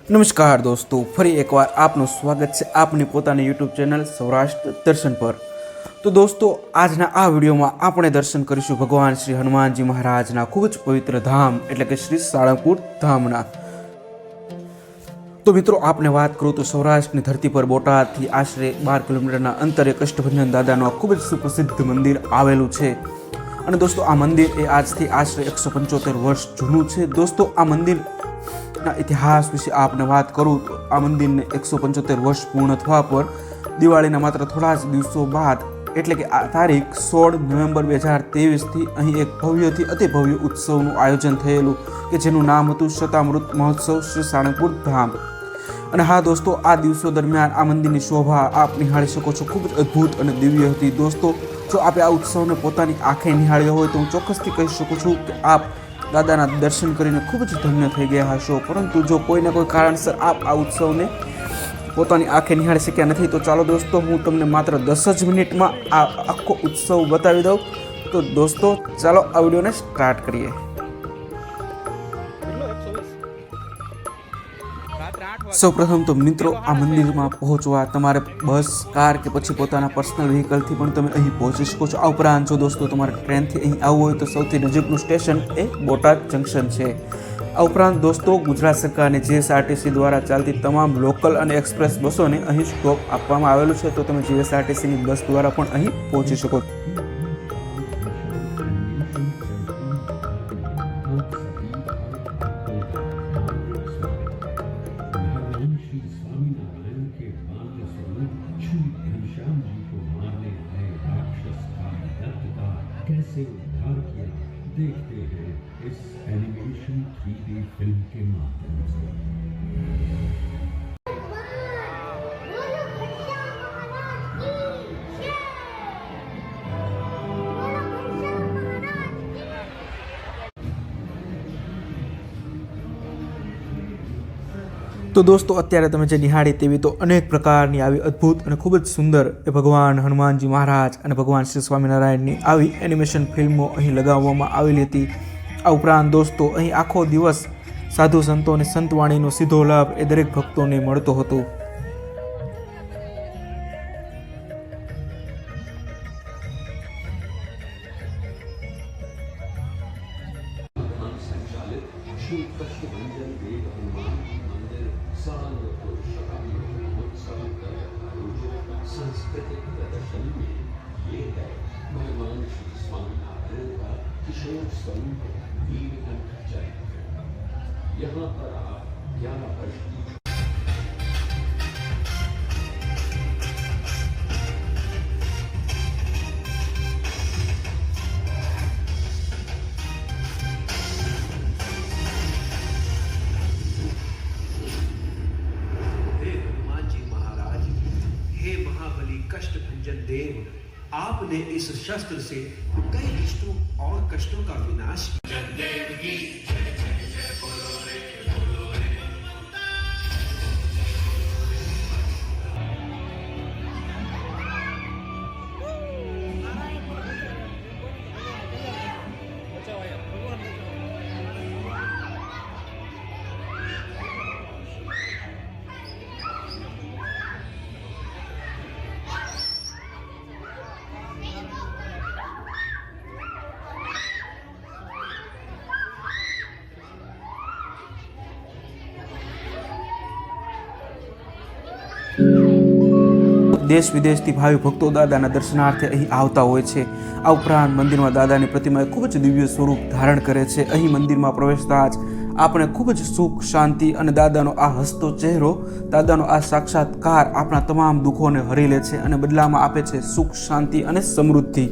નમસ્કાર દોસ્તો, ફરી એકવાર આપનું સ્વાગત છે આપની પોતાની યુટ્યુબ ચેનલ સૌરાષ્ટ્ર દર્શન પર। તો દોસ્તો, આજના આ વિડીયોમાં આપણે દર્શન કરીશું ભગવાન શ્રી હનુમાનજી મહારાજના ખૂબ જ પવિત્ર ધામ એટલે કે શ્રી સાળંગપુર ધામના। તો મિત્રો, આપને વાત કરું તો સૌરાષ્ટ્રની ધરતી પર બોટાદથી આશરે 12 કિલોમીટરના અંતરે કષ્ટભંજન દાદાનું ખૂબ જ સુપ્રસિદ્ધ મંદિર આવેલું છે। અને દોસ્તો, આ મંદિર એ આજથી આશરે 175 વર્ષ જૂનું છે। દોસ્તો, આ મંદિર ઇતિહાસ વિશે આપને વાત કરું તો આ મંદિરને 175 વર્ષ પૂર્ણ થવા પર દિવાળીના માત્ર થોડા જ દિવસો બાદ એટલે કે આ તારીખ 16 નવેમ્બર 2023થી અહીં એક ભવ્યથી અતિ ભવ્ય ઉત્સવનું આયોજન થયેલું કે જેનું નામ હતું શતામૃત મહોત્સવ શ્રી સાળંગપુર ધામ। અને હા દોસ્તો, આ દિવસો દરમિયાન આ મંદિરની શોભા આપ નિહાળી શકો છો, ખૂબ જ અદ્ભુત અને દિવ્ય હતી। દોસ્તો, જો આપે આ ઉત્સવને પોતાની આંખે નિહાળ્યો હોય તો હું ચોક્કસથી કહી શકું છું કે આપ દાદાના દર્શન કરીને ખૂબ જ ધન્ય થઈ ગયા હશો। પરંતુ જો કોઈને કોઈ કારણસર આપ આ ઉત્સવને પોતાની આંખે નિહાળી શક્યા નથી તો ચાલો દોસ્તો, હું તમને માત્ર 10 જ મિનિટમાં આ આખો ઉત્સવ બતાવી દઉં। તો દોસ્તો, ચાલો આ વિડીયોને સ્ટાર્ટ કરીએ। સૌપ્રથમ તો મિત્રો, આ મંદિરમાં પહોંચવા તમારે બસ, કાર કે પછી પોતાના પર્સનલ વ્હીકલથી પણ તમે અહીં પહોંચી શકો છો। આ ઉપરાંત જો દોસ્તો તમારે ટ્રેનથી અહીં આવવું હોય તો સૌથી નજીકનું સ્ટેશન એ બોટાદ જંકશન છે। આ ઉપરાંત દોસ્તો, ગુજરાત સરકારની જીએસઆરટીસી દ્વારા ચાલતી તમામ લોકલ અને એક્સપ્રેસ બસોને અહીં સ્ટોપ આપવામાં આવેલું છે, તો તમે જીએસઆરટીસીની બસ દ્વારા પણ અહીં પહોંચી શકો છો। कैसे उद्धार किया देखते हैं इस एनिमेशन 3D फिल्म के माध्यम से। તો દોસ્તો, અત્યારે તમે જે નિહાળી તેવી તો અનેક પ્રકારની આવી અદ્ભુત અને ખૂબ જ સુંદર એ ભગવાન હનુમાનજી મહારાજ અને ભગવાન શ્રી સ્વામિનારાયણની આવી એનિમેશન ફિલ્મો અહીં લગાવવામાં આવેલી હતી। આ ઉપરાંત દોસ્તો, અહીં આખો દિવસ સાધુ સંતો અને સંતવાણીનો સીધો લાભ એ દરેક ભક્તોને મળતો હતો। श्री कष्टभंजन देव हनुमान मंदिर साळंगपुर शताब्दी महोत्सव का आयोजित सांस्कृतिक प्रदर्शन में ये है भगवान श्री स्वामिनारायण का किशोर स्वरूप नीलकंठ चरित्र। यहाँ पर आप 11 वर्ष की कष्टभंजन देव, आपने इस शस्त्र से कई दुष्टों और कष्टों का विनाश દેશ વિદેશથી ભાવિ ભક્તો દાદાના દર્શનાર્થે અહીં આવતા હોય છે। આ ઉપરાંત મંદિરમાં દાદાની પ્રતિમા ખૂબ જ દિવ્ય સ્વરૂપ ધારણ કરે છે। અહીં મંદિરમાં પ્રવેશતા જ આપણે ખૂબ જ સુખ, શાંતિ અને દાદાનો આ હસતો ચહેરો, દાદાનો આ સાક્ષાત્કાર આપણા તમામ દુઃખોને હરી લે છે અને બદલામાં આપે છે સુખ, શાંતિ અને સમૃદ્ધિ।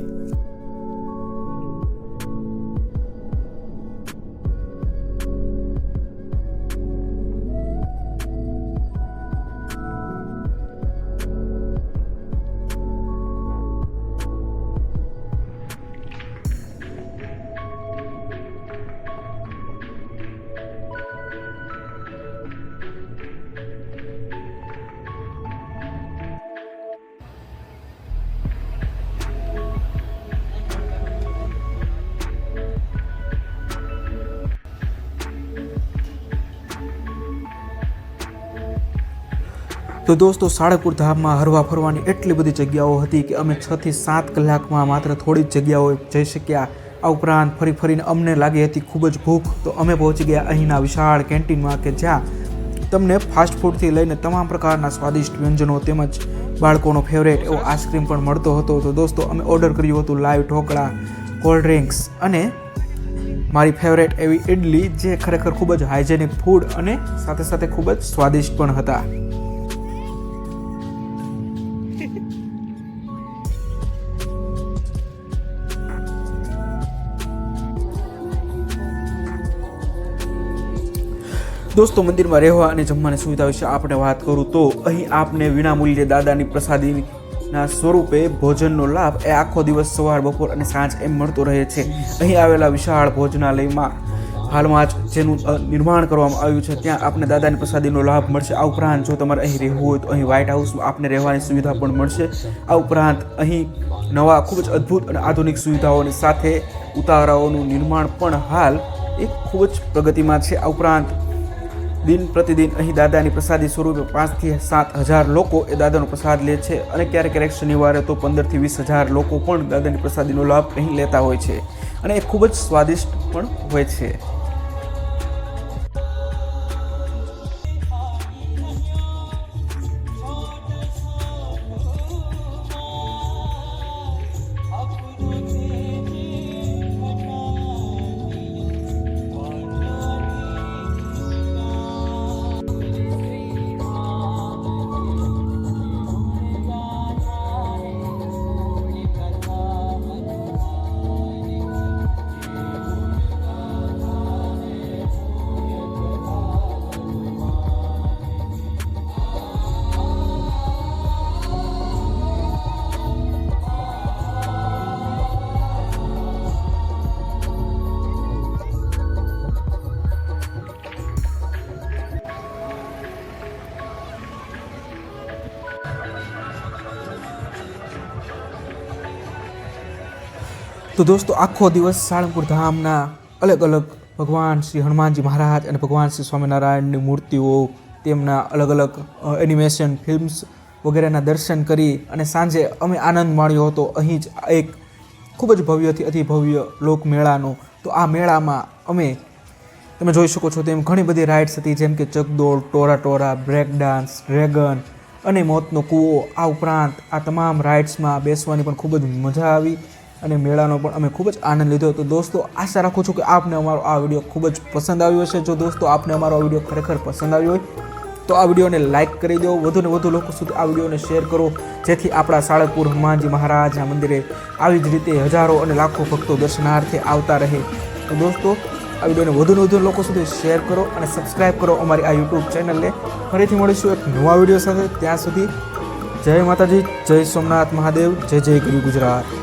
તો દોસ્તો સાળંગપુર ધામમાં હરવા ફરવાની એટલી બધી જગ્યાઓ હતી કે અમે 6 થી 7 કલાકમાં માત્ર થોડી જ જગ્યાઓએ જઈ શક્યા. આ ઉપરાંત ફરી ફરીને અમને લાગી હતી ખૂબ જ ભૂખ, તો અમે પહોંચી ગયા અહીંના વિશાળ કેન્ટીનમાં કે જ્યાં તમને ફાસ્ટ ફૂડથી લઈને તમામ પ્રકારના સ્વાદિષ્ટ વ્યંજનો તેમજ બાળકોનો ફેવરેટ એવો આઈસ્ક્રીમ પણ મળતો હતો. તો દોસ્તો અમે ઓર્ડર કર્યું હતું લાઈવ ઢોકળા, કોલ્ડ ડ્રિંક્સ અને મારી ફેવરેટ એવી ઇડલી, જે ખરેખર ખૂબ જ હાઇજેનિક ફૂડ અને સાથે સાથે ખૂબ જ સ્વાદિષ્ટ પણ હતા. દોસ્તો મંદિરમાં રહેવા અને જમવાની સુવિધા વિશે આપણે વાત કરું તો અહીં આપને વિનામૂલ્યે દાદાની પ્રસાદીના સ્વરૂપે ભોજનનો લાભ એ આખો દિવસ સવાર, બપોર અને સાંજ એમ મળતો રહે છે. અહીં આવેલા વિશાળ ભોજનાલયમાં હાલમાં જ જેનું નિર્માણ કરવામાં આવ્યું છે ત્યાં આપને દાદાની પ્રસાદીનો લાભ મળશે. આ ઉપરાંત જો તમારે અહીં રહેવું હોય તો અહીં વ્હાઇટ હાઉસમાં આપને રહેવાની સુવિધા પણ મળશે. આ ઉપરાંત અહીં નવા ખૂબ જ અદ્ભુત અને આધુનિક સુવિધાઓની સાથે ઉતારાઓનું નિર્માણ પણ હાલ એક ખૂબ જ પ્રગતિમાં છે. આ ઉપરાંત દિન પ્રતિદિન અહીં દાદાની પ્રસાદી સ્વરૂપે 5 થી 7 હજાર લોકો એ દાદાનો પ્રસાદ લે છે અને ક્યારેક શનિવારે તો 15 થી 20 હજાર લોકો પણ દાદાની પ્રસાદીનો લાભ અહીં લેતા હોય છે અને એ ખૂબ જ સ્વાદિષ્ટ પણ હોય છે. તો દોસ્તો આખો દિવસ સાળંગપુર ધામના અલગ અલગ ભગવાન શ્રી હનુમાનજી મહારાજ અને ભગવાન શ્રી સ્વામિનારાયણની મૂર્તિઓ, તેમના અલગ અલગ એનિમેશન ફિલ્મ્સ વગેરેના દર્શન કરી અને સાંજે અમે આનંદ માણ્યો હતો અહીં જ એક ખૂબ જ ભવ્યથી અતિ ભવ્ય લોકમેળાનો. તો આ મેળામાં તમે જોઈ શકો છો તેમ ઘણી બધી રાઇડ્સ હતી, જેમ કે ચકદોડ, ટોરા ટોરા, બ્રેક ડાન્સ, ડ્રેગન અને મોતનો કૂવો. આ ઉપરાંત આ તમામ રાઇડ્સમાં બેસવાની પણ ખૂબ જ મજા આવી અને મેળાનો પણ અમે ખૂબ જ આનંદ લીધો. તો દોસ્તો આશા રાખું છું કે આપને અમારો આ વિડીયો ખૂબ જ પસંદ આવ્યો હશે. જો દોસ્તો આપને અમારો આ વિડીયો ખરેખર પસંદ આવ્યો હોય તો આ વિડીયોને લાઇક કરી દો, વધુને વધુ લોકો સુધી આ વિડીયોને શેર કરો, જેથી આપણા સાળંગપુર હનુમાનજી મહારાજના મંદિરે આવી જ રીતે હજારો અને લાખો ભક્તો દર્શનાર્થે આવતા રહે. તો દોસ્તો આ વિડીયોને વધુને વધુ લોકો સુધી શેર કરો અને સબસ્ક્રાઈબ કરો અમારી આ યુટ્યુબ ચેનલને. ફરીથી મળીશું એક નવા વિડીયો સાથે. ત્યાં સુધી જય માતાજી, જય સોમનાથ મહાદેવ, જય જય ગરવી ગુજરાત.